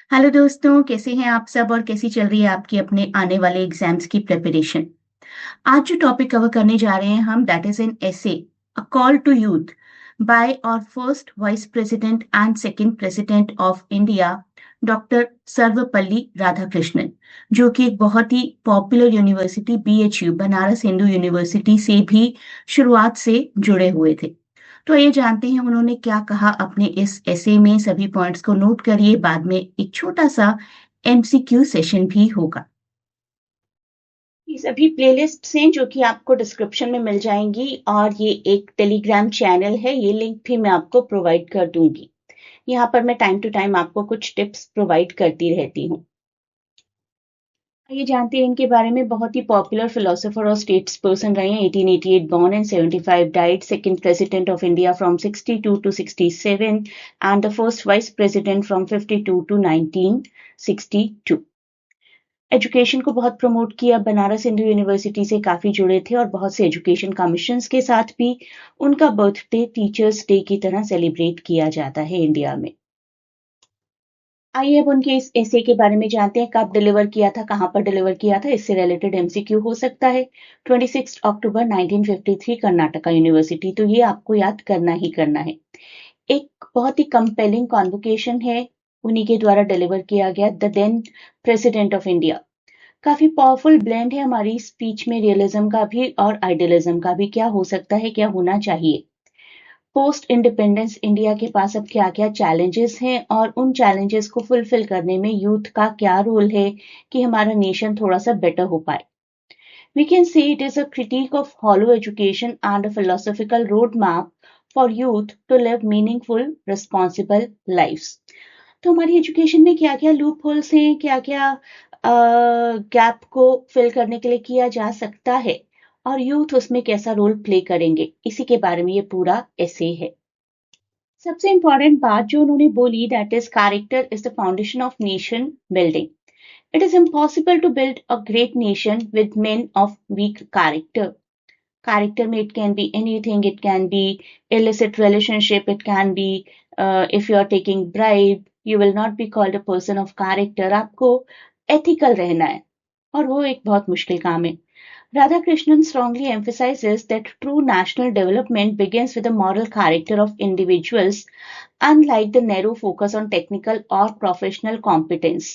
Hello दोस्तों, कैसे हैं आप सब और कैसी चल रही है आपकी अपने आने वाले एग्जाम्स की प्रिपरेशन। आज जो टॉपिक कवर करने जा रहे हैं हम, that is an essay, a call to youth by और first vice president and second president of India, doctor Sarvepalli Radhakrishnan, जो कि एक बहुत ही popular university BHU Banaras Hindu university से भी शुरुआत से जुड़े हुए थे। तो ये जानते हैं उन्होंने क्या कहा अपने इस एसे में। सभी पॉइंट्स को नोट करिए, बाद में एक छोटा सा एमसीक्यू सेशन भी होगा। ये सभी प्लेलिस्ट्स हैं जो कि आपको डिस्क्रिप्शन में मिल जाएंगी और ये एक टेलीग्राम चैनल है, ये लिंक भी मैं आपको प्रोवाइड कर दूंगी। यहाँ पर मैं टाइम टू टाइम आपको कुछ टिप्स प्रोवाइड करती रहती हूँ। ये जानते हैं इनके बारे में, बहुत ही पॉपुलर फिलोसोफर और स्टेट्स पर्सन रहे हैं। 1888 born and 75 died, second president of India from 62 to 67 and the first vice president from 52 to 1962। Education को बहुत प्रमोट किया, बनारस हिंदू यूनिवर्सिटी से काफी जुड़े थे और बहुत से एजुकेशन कमीशंस के साथ भी उनका बर्थडे टीचर्स डे की तरह सेलिब्रेट किया जाता है इंडिया में। आइए अब उनके इस एसे के बारे में जानते हैं, कब डिलीवर किया था, कहां पर डिलीवर किया था, इससे रिलेटेड एमसीक्यू हो सकता है। 26 अक्टूबर 1953, कर्नाटका यूनिवर्सिटी, तो ये आपको याद करना ही करना है। एक बहुत ही कंपेलिंग कॉन्वोकेशन है, उन्हीं के द्वारा डिलीवर किया गया, the then president of India. काफी पावरफुल ब्लेंड है हमारी स्पीच में, रियलिज्म का भी और आइडियलिज्म का भी। क्या हो सकता है, क्या होना चाहिए। पोस्ट इंडिपेंडेंस इंडिया के पास अब क्या क्या चैलेंजेस हैं और उन चैलेंजेस को फुलफिल करने में यूथ का क्या रोल है कि हमारा नेशन थोड़ा सा बेटर हो पाए। We can say it is a critique of hollow education and a philosophical roadmap for youth to live meaningful, responsible lives. तो हमारी एजुकेशन में क्या क्या लूप होल्स हैं, क्या क्या गैप को फिल करने के लिए किया जा सकता है और यूथ उसमें कैसा रोल प्ले करेंगे, इसी के बारे में ये पूरा एसे है। सबसे इंपॉर्टेंट बात जो उन्होंने बोली, that is character is the foundation of nation building. It is impossible to build a great nation with men of weak character. Character में it can be anything, it can be illicit relationship, it can be if you are taking bribe, you will not be called a person of character। आपको ethical रहना है और वो एक बहुत मुश्किल काम है। Radhakrishnan strongly emphasizes that true national development begins with the moral character of individuals, unlike the narrow focus on technical or professional competence।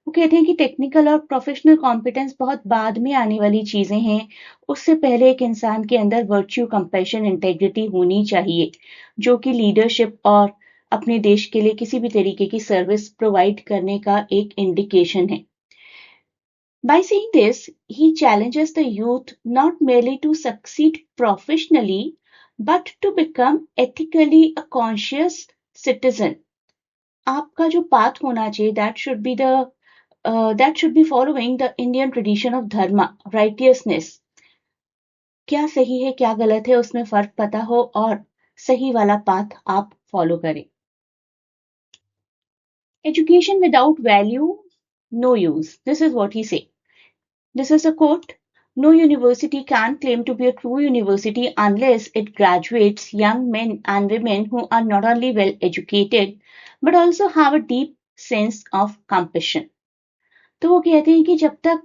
वो कहते हैं कि टेक्निकल और प्रोफेशनल कॉम्पिटेंस बहुत बाद में आने वाली चीजें हैं। उससे पहले एक इंसान के अंदर वर्च्यू, कंपैशन, इंटेग्रिटी होनी चाहिए, जो कि लीडरशिप और अपने देश के लिए किसी भी तरीके की सर्विस प्रोवाइड करने का एक इंडिकेशन है। By saying this, he challenges the youth not merely to succeed professionally, but to become ethically a conscious citizen। आपका जो पाथ होना चाहिए, that should be following the Indian tradition of dharma, righteousness। क्या सही है, क्या गलत है, उसमें फर्क पता हो और सही वाला पाथ आप फॉलो करें। Education without value, no use। This is what he say। This is a quote: No university can claim to be a true university unless it graduates young men and women who are not only well educated but also have a deep sense of compassion। तो वो कहते हैं कि जब तक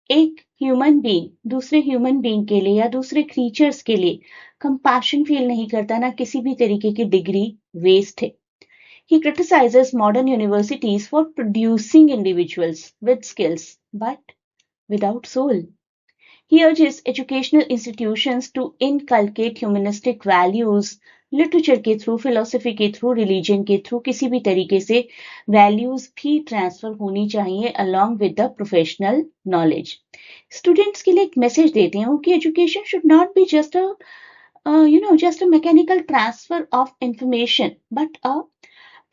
एक human being दूसरे human being के लिए या दूसरे क्रीचर्स के लिए कंपैशन फील नहीं करता, ना किसी भी तरीके की डिग्री वेस्ट है। He criticizes modern universities for producing individuals with skills but without soul। He urges educational institutions to inculcate humanistic values, literature के थ्रू, फिलोसफी के थ्रू, रिलीजन के थ्रू, किसी भी तरीके से वैल्यूज भी ट्रांसफर होनी चाहिए along with the professional knowledge. Students के लिए एक मैसेज देते हैं कि education should not be just a mechanical transfer of information but a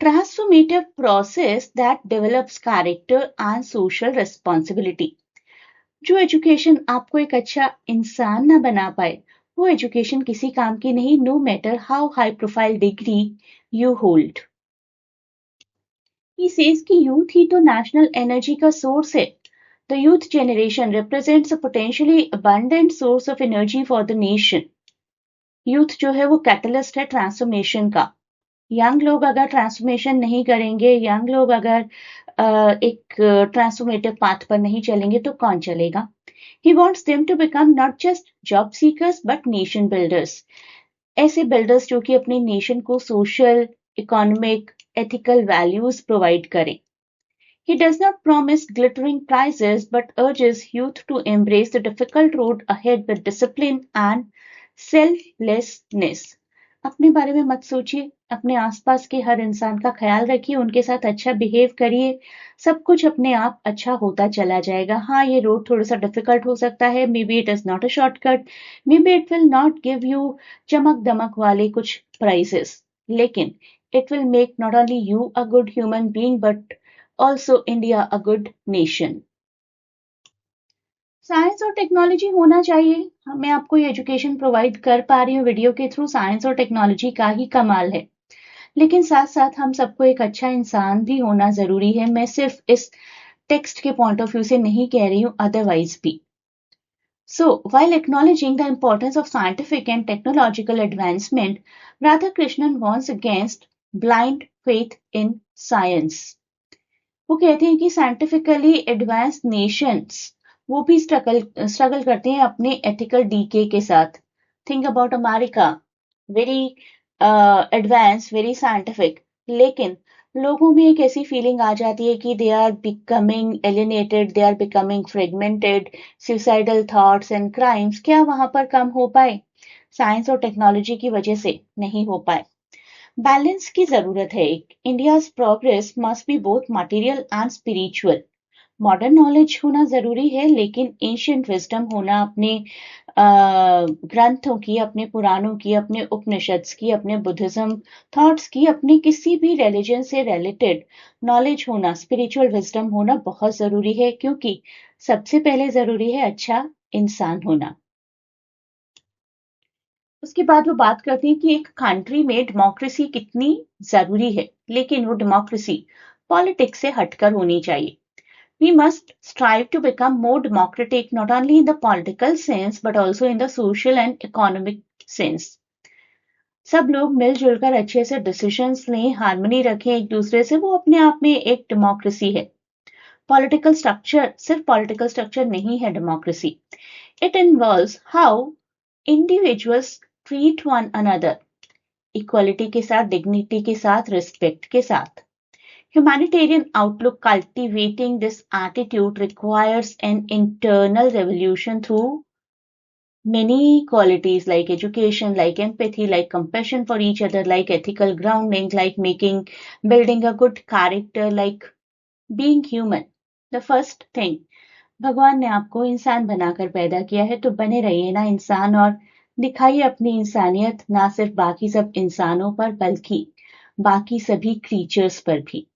transformative process that develops character and social responsibility। जो एजुकेशन आपको एक अच्छा इंसान ना बना पाए, वो एजुकेशन किसी काम की नहीं, no matter how high profile degree you hold. He says कि यूथ ही तो नेशनल एनर्जी का सोर्स है। The youth generation represents a potentially abundant source of energy for the nation. Youth जो है वो कैटलिस्ट है ट्रांसफॉर्मेशन का। यंग लोग अगर ट्रांसफॉर्मेशन नहीं करेंगे, यंग लोग अगर एक ट्रांसफॉर्मेटिव पाथ पर नहीं चलेंगे तो कौन चलेगा? He wants them to become not just job seekers but nation builders. ऐसे बिल्डर्स जो कि अपने नेशन को social, economic, ethical values provide करें. He does not promise glittering prizes but urges youth to embrace the difficult road ahead with discipline and selflessness. अपने बारे में मत सोचिए, अपने आसपास के हर इंसान का ख्याल रखिए, उनके साथ अच्छा बिहेव करिए, सब कुछ अपने आप अच्छा होता चला जाएगा. हाँ, ये रोड थोड़ा सा डिफिकल्ट हो सकता है, may be it is not a shortcut, may be it will not give you चमक दमक वाले कुछ प्राइजेस, लेकिन it will make not only you a good human being but also India a good nation. Science और technology होना चाहिए. मैं आपको ये एजुकेशन प्रोवाइड कर पा रही हूँ वीडियो के थ्रू, साइंस और टेक्नोलॉजी का ही कमाल है, लेकिन साथ साथ हम सबको एक अच्छा इंसान भी होना जरूरी है. मैं सिर्फ इस टेक्स्ट के पॉइंट ऑफ व्यू से नहीं कह रही हूँ, अदरवाइज भी. So, while acknowledging the importance of scientific and technological advancement, Radhakrishnan warns against blind faith in science. वो कहते हैं कि साइंटिफिकली एडवांस नेशंस वो भी स्ट्रगल करते हैं अपने एथिकल डीके के साथ. Think about America, very advance, very scientific, लेकिन लोगों में एक ऐसी फीलिंग आ जाती है कि they are becoming alienated, they are becoming fragmented, suicidal thoughts and crimes. क्या वहां पर कम हो पाए? साइंस और टेक्नोलॉजी की वजह से नहीं हो पाए. बैलेंस की जरूरत है. India's progress must be both material and spiritual. Modern knowledge होना जरूरी है, लेकिन एंशियंट विजडम होना, अपने ग्रंथों की, अपने पुराणों की, अपने उपनिषद्स की, अपने बुद्धिज्म थॉट्स की, अपने किसी भी रिलीजन से रिलेटेड नॉलेज होना, स्पिरिचुअल विजडम होना बहुत जरूरी है, क्योंकि सबसे पहले जरूरी है अच्छा इंसान होना. उसके बाद वो बात करते हैं कि एक कंट्री में डेमोक्रेसी कितनी जरूरी है, लेकिन वो डेमोक्रेसी पॉलिटिक्स से हटकर होनी चाहिए. We must strive to become more democratic not only in the political sense but also in the social and economic sense. सब लोग मिलजुल कर अच्छे से डिसीजंस लें, हार्मनी रखें एक दूसरे से, वो अपने आप में एक डेमोक्रेसी है. पॉलिटिकल स्ट्रक्चर सिर्फ पॉलिटिकल स्ट्रक्चर नहीं है democracy. It involves how individuals treat one another, equality के साथ, डिग्निटी के साथ, रिस्पेक्ट के साथ. Humanitarian outlook, cultivating this attitude requires an internal revolution through many qualities like education, like empathy, like compassion for each other, like ethical grounding, like building a good character, like being human. The first thing, भगवान ने आपको इंसान बनाकर पैदा किया है, तो बने रहिए ना इंसान, और दिखाइए अपनी इंसानियत ना सिर्फ बाकी सब इंसानों पर बल्कि बाकी सभी क्रीचर्स पर भी.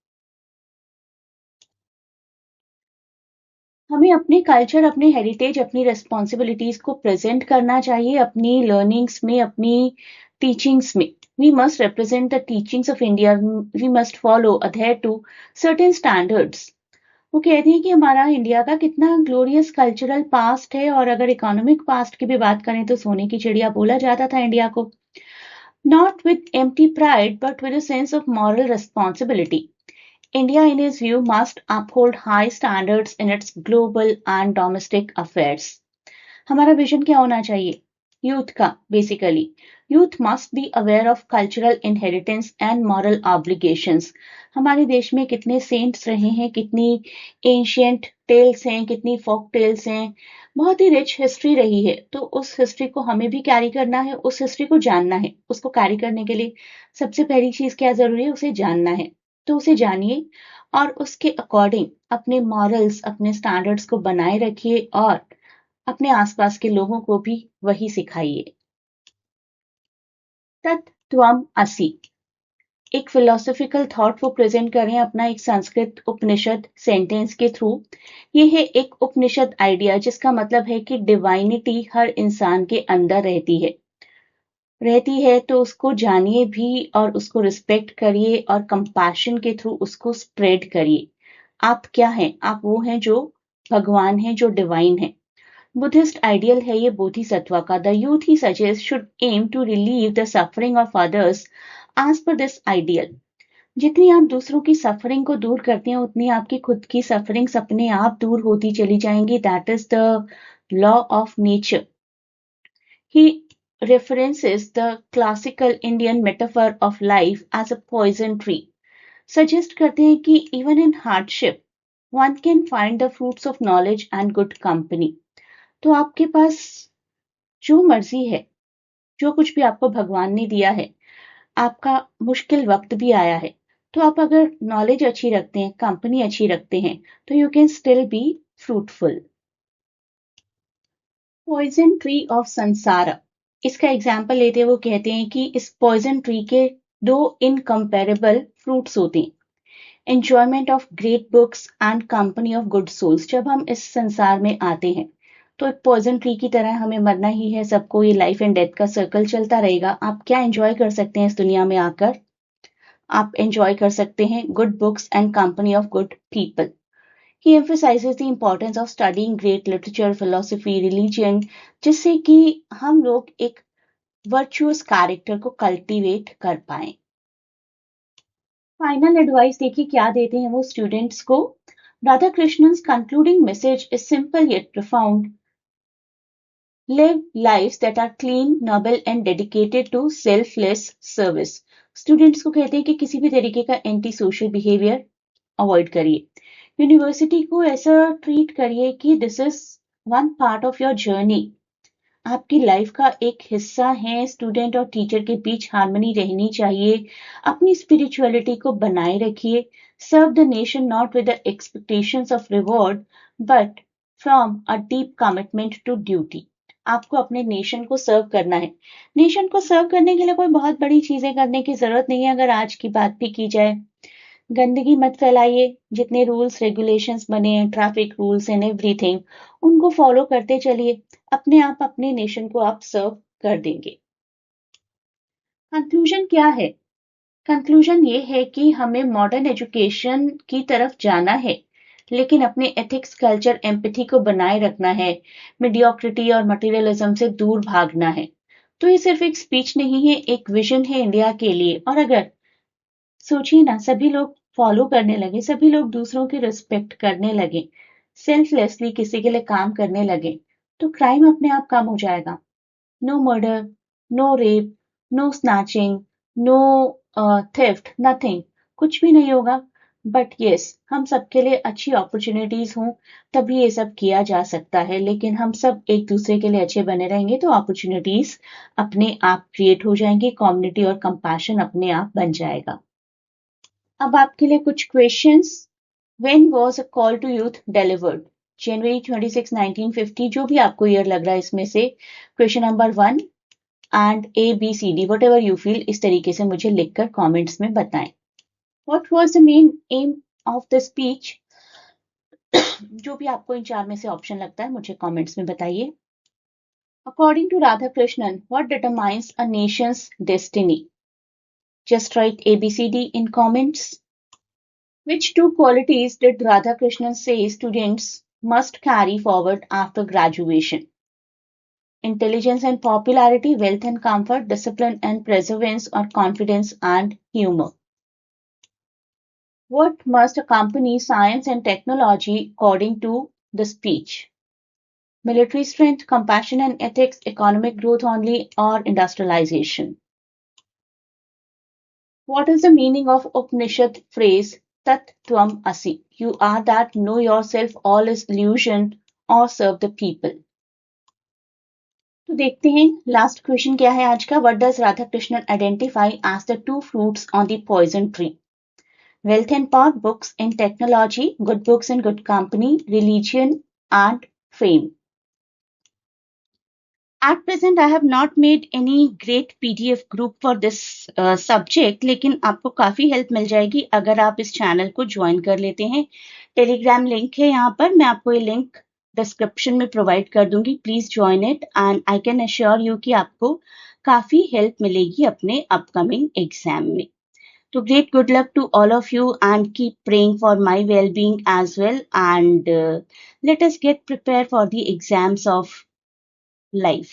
हमें अपने कल्चर, अपने हेरिटेज, अपनी रिस्पॉन्सिबिलिटीज को प्रेजेंट करना चाहिए अपनी लर्निंग्स में, अपनी टीचिंग्स में. We must represent the teachings of India, we must follow, adhere to certain standards. वो कहते हैं कि हमारा इंडिया का कितना ग्लोरियस कल्चरल पास्ट है, और अगर इकोनॉमिक पास्ट की भी बात करें तो सोने की चिड़िया बोला जाता था इंडिया को. Not with empty pride but with a sense of moral responsibility. India, in his view, must uphold high standards in its global and domestic affairs. हमारा विजन क्या होना चाहिए? यूथ का, basically. Youth must be aware of cultural inheritance and moral obligations. हमारे देश में कितने cents रहे हैं, कितनी एंशियंट टेल्स हैं, कितनी फोक टेल्स हैं, बहुत ही रिच हिस्ट्री रही है. तो उस हिस्ट्री को हमें भी कैरी करना है, उस हिस्ट्री को जानना है. उसको कैरी करने के लिए सबसे पहली चीज क्या जरूरी है? उसे जानना है. तो उसे जानिए और उसके अकॉर्डिंग अपने मॉरल्स, अपने स्टैंडर्ड्स को बनाए रखिए, और अपने आसपास के लोगों को भी वही सिखाइए. तत्त्वम असि, एक फिलोसॉफिकल थॉट वो प्रेजेंट कर रहे हैं अपना एक संस्कृत उपनिषद सेंटेंस के थ्रू. ये है एक उपनिषद आइडिया, जिसका मतलब है कि डिवाइनिटी हर इंसान के अंदर रहती है, तो उसको जानिए भी और उसको रिस्पेक्ट करिए और कंपैशन के थ्रू उसको स्प्रेड करिए. आप क्या हैं? आप वो हैं जो भगवान हैं, जो डिवाइन है. बुद्धिस्ट आइडियल है ये बोधिसत्व का. The youth he suggest should aim to relieve the suffering of others as per this ideal. जितनी आप दूसरों की सफरिंग को दूर करते हैं उतनी आपकी खुद की सफरिंग्स अपने आप दूर होती चली जाएंगी. That is the law of nature. He references the classical Indian metaphor of life as a poison tree. Suggest करते हैं कि even in hardship, one can find the fruits of knowledge and good company. तो आपके पास जो मर्जी है, जो कुछ भी आपको भगवान ने दिया है, आपका मुश्किल वक्त भी आया है, तो आप अगर नॉलेज अच्छी रखते हैं, कंपनी अच्छी रखते हैं, तो you can still be fruitful. Poison tree of samsara, इसका एग्जाम्पल लेते हैं. वो कहते हैं कि इस पॉइजन ट्री के 2 इनकम्पेरेबल फ्रूट्स होते हैं. Enjoyment of great books and company of good souls. जब हम इस संसार में आते हैं तो एक पॉइजन ट्री की तरह हमें मरना ही है सबको. ये लाइफ एंड डेथ का सर्कल चलता रहेगा. आप क्या एंजॉय कर सकते हैं इस दुनिया में आकर? आप एंजॉय कर सकते हैं good books and company of good people. He emphasizes the importance of studying great literature, philosophy, religion, जिससे कि हम लोग एक वर्चुअस कैरेक्टर को कल्टीवेट कर पाए. फाइनल एडवाइस देखिए क्या देते हैं वो स्टूडेंट्स को. Radhakrishnan's concluding message is simple yet profound. Live lives that are clean, noble and dedicated to selfless service. Students को कहते हैं कि किसी भी तरीके का एंटी सोशल बिहेवियर अवॉइड करिए. यूनिवर्सिटी को ऐसा ट्रीट करिए कि this is one part of your journey. आपकी लाइफ का एक हिस्सा है. स्टूडेंट और टीचर के बीच हार्मनी रहनी चाहिए. अपनी स्पिरिचुअलिटी को बनाए रखिए. Serve the nation not with the expectations of reward but from a deep commitment to duty. आपको अपने नेशन को सर्व करना है. नेशन को सर्व करने के लिए कोई बहुत बड़ी चीजें करने की जरूरत नहीं है. अगर आज की बात भी की जाए, गंदगी मत फैलाइए. जितने रूल्स रेगुलेशंस बने हैं, ट्रैफिक रूल्स एंड एवरीथिंग, उनको फॉलो करते चलिए. अपने आप अपने नेशन को आप सर्व कर देंगे. कंक्लूजन क्या है? कंक्लूजन ये है कि हमें मॉडर्न एजुकेशन की तरफ जाना है, लेकिन अपने एथिक्स, कल्चर, एम्पैथी को बनाए रखना है. मीडियोक्रिटी और मटेरियलिज्म से दूर भागना है. तो ये सिर्फ एक स्पीच नहीं है, एक विजन है इंडिया के लिए. और अगर सोचिए ना, सभी लोग फॉलो करने लगे, सभी लोग दूसरों की रिस्पेक्ट करने लगे, सेल्फलेसली किसी के लिए काम करने लगे, तो क्राइम अपने आप कम हो जाएगा. No murder, no rape, no snatching, no theft, nothing. कुछ भी नहीं होगा. बट यस, हम सबके लिए अच्छी अपॉर्चुनिटीज हों तभी ये सब किया जा सकता है. लेकिन हम सब एक दूसरे के लिए अच्छे बने रहेंगे तो अपॉर्चुनिटीज अपने आप क्रिएट हो जाएंगी. कम्युनिटी और कंपैशन अपने आप बन जाएगा. अब आपके लिए कुछ questions. When was a call to youth delivered? January 26, 1950. जो भी आपको ईयर लग रहा है इसमें से. Question number 1 and ABCD what ever you feel, इस तरीके से मुझे लिखकर कमेंट्स में बताएं. What was the main M of the speech? जो भी आपको इन चार में से ऑप्शन लगता है मुझे कमेंट्स में बताइए. According to Radhakrishnan, what determines a nation's destiny? Just write ABCD in comments. Which two qualities did Radhakrishnan say students must carry forward after graduation? Intelligence and popularity, wealth and comfort, discipline and perseverance, or confidence and humor? What must accompany science and technology according to the speech? Military strength, compassion and ethics, economic growth only, or industrialization? What is the meaning of Upanishad phrase Tat Tvam Asi? You are that, know yourself, all is illusion, or serve the people. तो देखते हैं last question क्या है आज का. What does Radhakrishnan identify as the two fruits on the poison tree? Wealth and power, books and technology, good books and good company, religion and fame. At present, I have not made any great PDF group for this subject, लेकिन आपको काफी help मिल जाएगी अगर आप इस channel को join कर लेते हैं. टेलीग्राम लिंक है यहाँ पर, मैं आपको ये लिंक डिस्क्रिप्शन में प्रोवाइड कर दूंगी. Please join it and I can assure you कि आपको काफी हेल्प मिलेगी अपने अपकमिंग एग्जाम में. तो great good luck to all of you and keep praying for my well-being as well, and let us get prepared for the exams of life.